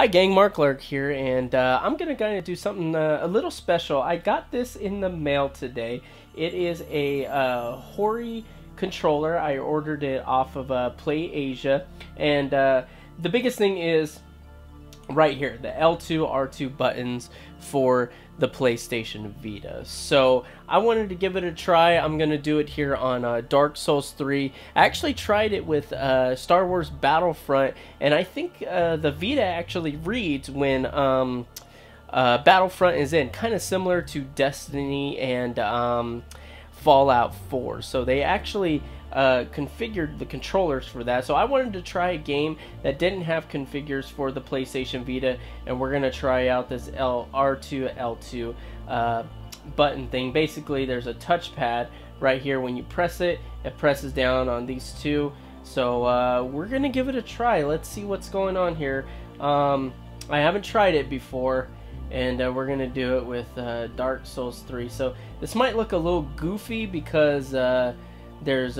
Hi gang, Mark Lark here, and I'm gonna kind of do something a little special. I got this in the mail today. It is a Hori controller. I ordered it off of Play Asia, and the biggest thing is right here, the L2, R2 buttons for the PlayStation Vita. So I wanted to give it a try. I'm going to do it here on Dark Souls 3. I actually tried it with Star Wars Battlefront, and I think the Vita actually reads when Battlefront is in, kind of similar to Destiny and Fallout 4. So they actually configured the controllers for that. So I wanted to try a game that didn't have configures for the PlayStation Vita, and we're going to try out this R2 L2 button thing. Basically, there's a touchpad right here. When you press it, it presses down on these two. So we're going to give it a try. Let's see what's going on here. I haven't tried it before, and we're going to do it with Dark Souls 3. So this might look a little goofy because there's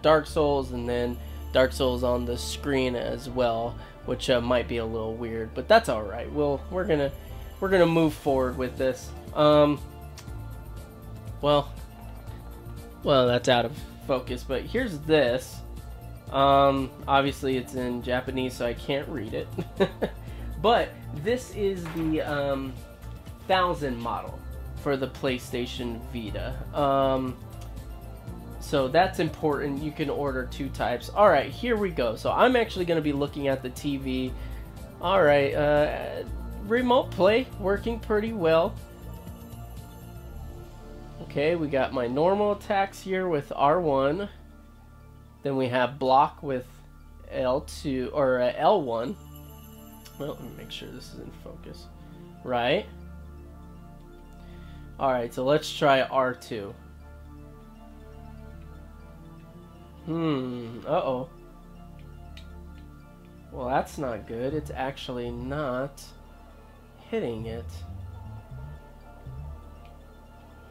Dark Souls and then Dark Souls on the screen as well, which might be a little weird, but that's all right. We're gonna move forward with this. Well, that's out of focus. But here's this. Obviously it's in Japanese, so I can't read it. But this is the 1000 model for the PlayStation Vita. So that's important. You can order two types. Alright, here we go. So I'm actually going to be looking at the TV. Alright, remote play working pretty well. Okay, we got my normal attacks here with R1. Then we have block with L2 or L1. Well, let me make sure this is in focus. Right. Alright, so let's try R2. Uh-oh. Well, that's not good. It's actually not hitting it.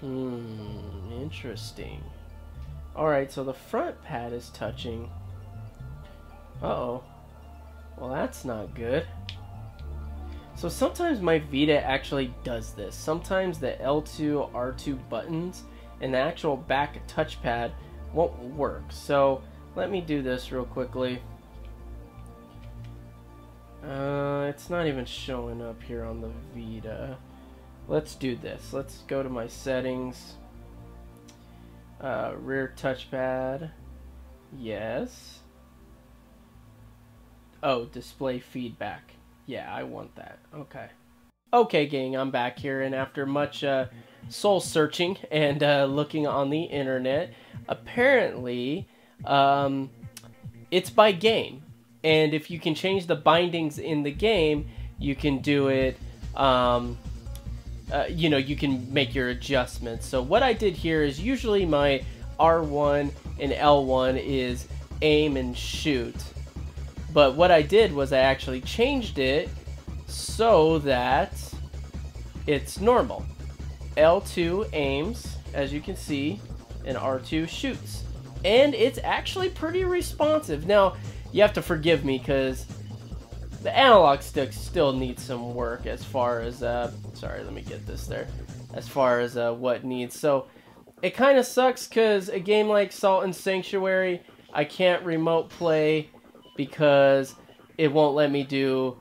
Interesting. Alright, so the front pad is touching. Uh-oh. Well, that's not good. So sometimes my Vita actually does this. Sometimes the L2, R2 buttons and the actual back touchpad won't work. So let me do this real quickly. It's not even showing up here on the Vita. Let's do this. Let's go to my settings. Rear touchpad. Yes. Oh, display feedback. Yeah, I want that. Okay. Okay, gang, I'm back here, and after much soul searching and looking on the internet, apparently it's by game, and if you can change the bindings in the game, you can do it. You know, you can make your adjustments. So what I did here is usually my R1 and L1 is aim and shoot, but what I did was I actually changed it so that it's normal. L2 aims, as you can see, and R2 shoots. And it's actually pretty responsive. Now, you have to forgive me because the analog stick still needs some work as far as, sorry, let me get this there, as far as what needs. So, it kind of sucks because a game like Salt and Sanctuary, I can't remote play because it won't let me do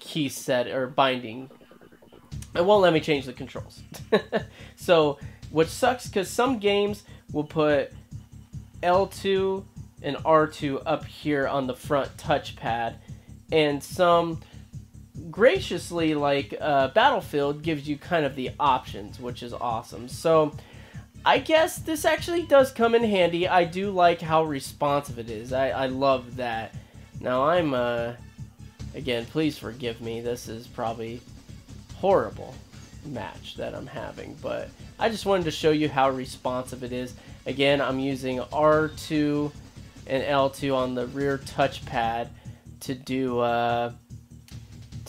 key set or binding. It won't let me change the controls. So, which sucks because some games will put L2 and R2 up here on the front touchpad, and some graciously, like Battlefield, gives you kind of the options, which is awesome. So, I guess this actually does come in handy. I do like how responsive it is. I love that. Now, I'm, again, please forgive me. This is probably horrible match that I'm having, but I just wanted to show you how responsive it is. Again, I'm using R2 and L2 on the rear touchpad to do to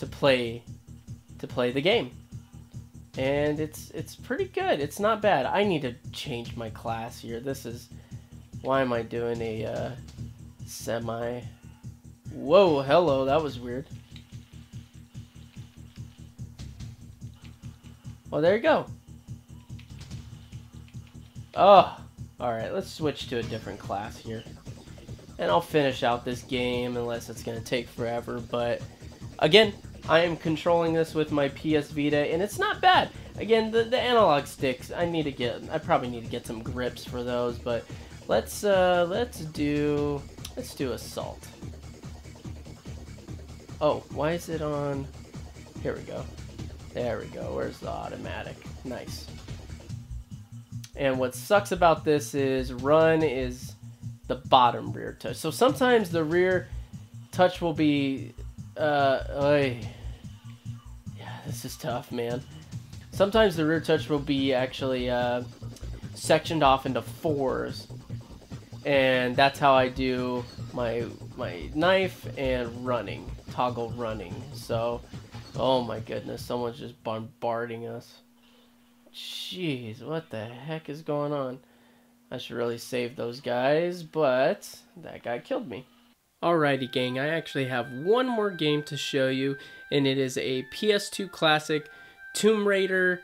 play the game, and it's pretty good. It's not bad. I need to change my class here. This is, why am I doing a semi? Whoa, hello, that was weird. Well, there you go. Oh, alright, let's switch to a different class here. And I'll finish out this game unless it's going to take forever. But, again, I am controlling this with my PS Vita, and it's not bad. Again, the analog sticks, I probably need to get some grips for those, but let's do Assault. Oh, why is it on? Here we go. There we go. Where's the automatic? Nice. And what sucks about this is run is the bottom rear touch. So sometimes the rear touch will be, yeah, this is tough, man. Sometimes the rear touch will be actually sectioned off into 4s, and that's how I do my knife and running, toggle running. So, oh my goodness, someone's just bombarding us. Jeez, what the heck is going on? I should really save those guys, but that guy killed me. Alrighty, gang, I actually have one more game to show you, and it is a PS2 classic, Tomb Raider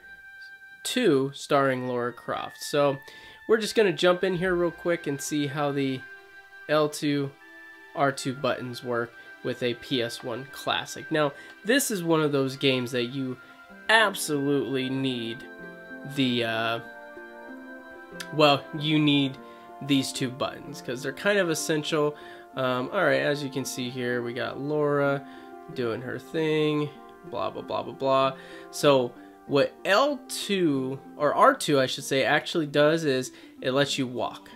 2, starring Lara Croft. So, we're just going to jump in here real quick and see how the L2, R2 buttons work with a PS1 classic. Now, this is one of those games that you absolutely need the, well, you need these two buttons because they're kind of essential. Alright, as you can see here, we got Laura doing her thing, blah, blah, blah, blah, blah. So, what L2, or R2 I should say, actually does is it lets you walk,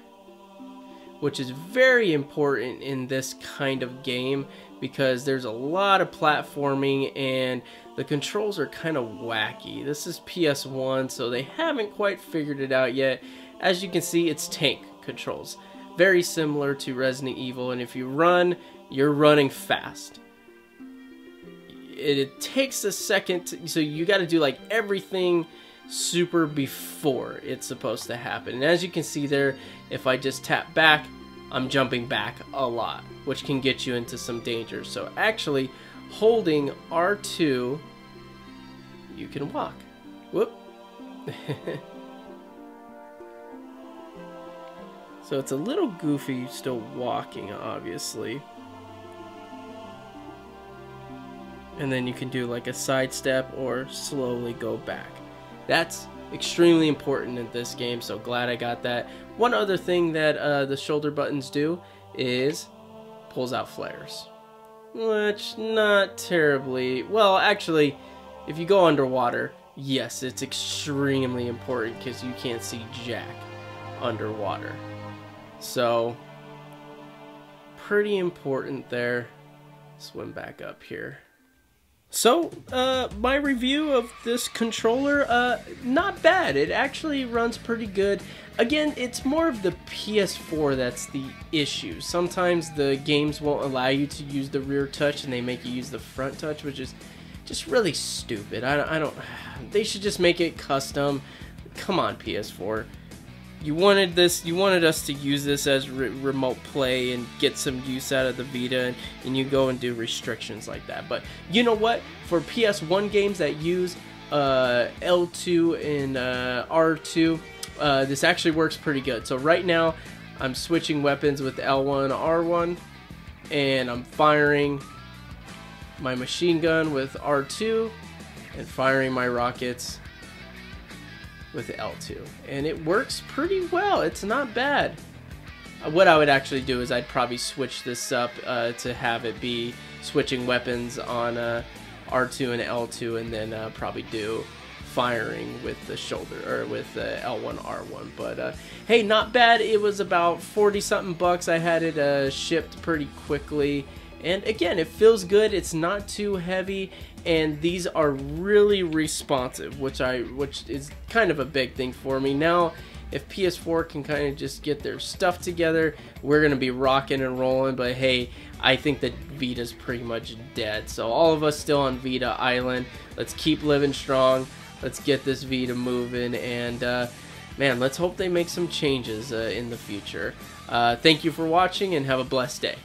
which is very important in this kind of game because there's a lot of platforming and the controls are kind of wacky. This is PS1, so they haven't quite figured it out yet. As you can see, it's tank controls. Very similar to Resident Evil, and if you run, you're running fast. It takes a second, so you got to do like everything super before it's supposed to happen. And as you can see there, if I just tap back, I'm jumping back a lot, which can get you into some danger. So actually, holding R2, you can walk. Whoop. So it's a little goofy still walking, obviously. And then you can do like a sidestep or slowly go back. That's extremely important in this game, so glad I got that. One other thing that the shoulder buttons do is pulls out flares. Which, not terribly... Well, actually, if you go underwater, yes, it's extremely important because you can't see jack underwater. So, pretty important there. Swim back up here. So, my review of this controller, not bad. It actually runs pretty good. Again, it's more of the PS4 that's the issue. Sometimes the games won't allow you to use the rear touch and they make you use the front touch, which is just really stupid. I don't... They should just make it custom. Come on, PS4. You wanted this. You wanted us to use this as remote play and get some use out of the Vita, and you go and do restrictions like that. But you know what? For PS1 games that use L2 and R2, this actually works pretty good. So right now, I'm switching weapons with L1, R1, and I'm firing my machine gun with R2, and firing my rockets with L2, and it works pretty well. It's not bad. What I would actually do is I'd probably switch this up to have it be switching weapons on R2 and L2, and then probably do firing with the shoulder or with L1 R1. But hey, not bad. It was about 40 something bucks. I had it shipped pretty quickly. And again, it feels good. It's not too heavy, and these are really responsive, which is kind of a big thing for me. Now, if PS4 can kind of just get their stuff together, we're gonna be rocking and rolling. But hey, I think that Vita's pretty much dead. So all of us still on Vita Island. Let's keep living strong. Let's get this Vita moving, and man, let's hope they make some changes in the future. Thank you for watching, and have a blessed day.